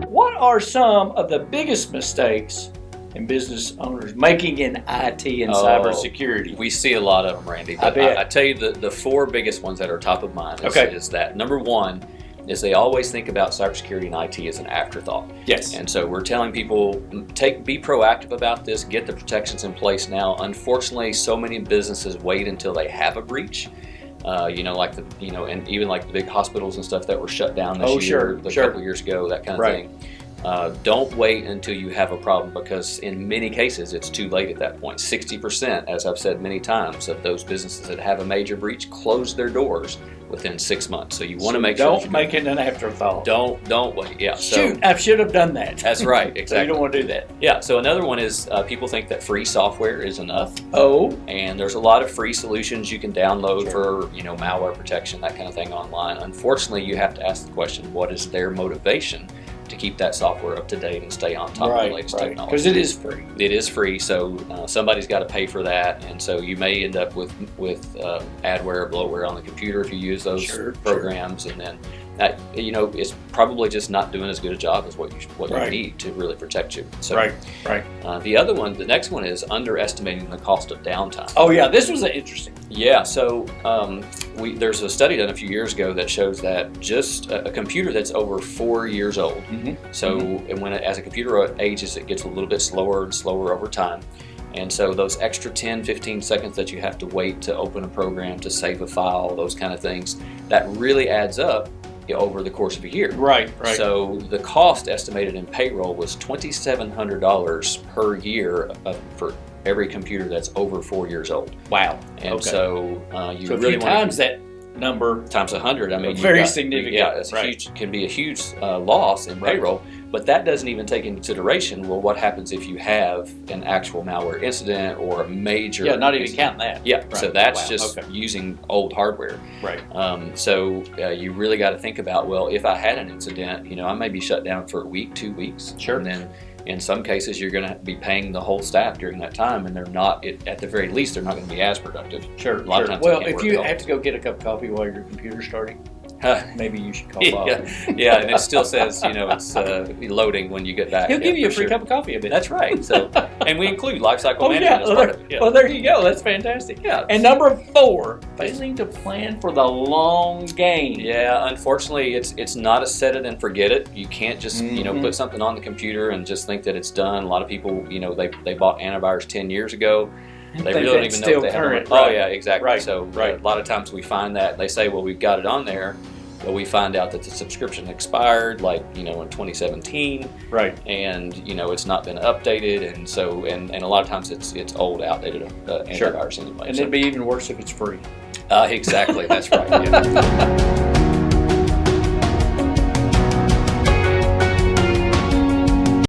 What are some of the biggest mistakes in business owners making in IT and cybersecurity? We see a lot of them, Randy. But I tell you the four biggest ones that are top of mind is that number one is they always think about cybersecurity and IT as an afterthought. Yes. And so we're telling people, be proactive about this, get the protections in place now. Unfortunately, so many businesses wait until they have a breach. And even like the big hospitals and stuff that were shut down this year, a couple of years ago, that kind of thing. Don't wait until you have a problem, because in many cases it's too late at that point. 60%, as I've said many times, of those businesses that have a major breach close their doors within 6 months. So you want to make sure don't make it an afterthought. Don't wait. Yeah. Shoot, I should have done that. That's right. Exactly. So you don't want to do that. Yeah. So another one is people think that free software is enough. Oh. And there's a lot of free solutions you can download for malware protection, that kind of thing online. Unfortunately, you have to ask the question: what is their motivation to keep that software up to date and stay on top of the latest technology? Because it is free. It is free, so somebody's got to pay for that, and so you may end up with adware or bloatware on the computer if you use those programs, and then that it's probably just not doing as good a job as what you need to really protect you. So, the next one is underestimating the cost of downtime. Oh yeah, this was interesting. Yeah, so there's a study done a few years ago that shows that just a computer that's over 4 years old. So as a computer ages, it gets a little bit slower and slower over time. And so those extra 10, 15 seconds that you have to wait to open a program, to save a file, those kind of things, that really adds up over the course of a year. Right. So the cost estimated in payroll was $2,700 per year for every computer that's over 4 years old. Wow. And so you really times that number times 100. I mean, very significant. Yeah, it's can be a huge loss in payroll. But that doesn't even take into consideration, well, what happens if you have an actual malware incident or a major... Yeah, not even counting that. Yeah, so that's just using old hardware. Right. So you really got to think about, well, if I had an incident, I may be shut down for a week, 2 weeks. Sure. And then in some cases, you're going to be paying the whole staff during that time, and they're not, at the very least, they're not going to be as productive. Sure. A lot of times well, if you have to go get a cup of coffee while your computer's starting, maybe you should call Bob. Yeah, and it still says, it's loading when you get back. He'll give you a free cup of coffee a bit. That's right. So, and we include lifecycle management as part of it. Yeah. Well, there you go. That's fantastic. Yeah. And number 4, failing to plan for the long game. Yeah, unfortunately, it's not a set it and forget it. You can't just put something on the computer and just think that it's done. A lot of people, they bought antivirus 10 years ago. They really don't even know if they have it. Oh yeah, exactly. Right. So a lot of times we find that they say, well, we've got it on there, but we find out that the subscription expired in 2017. Right. And it's not been updated, and so and a lot of times it's old, outdated antivirus anyway. And it'd be even worse if it's free. Exactly. That's right. Yeah.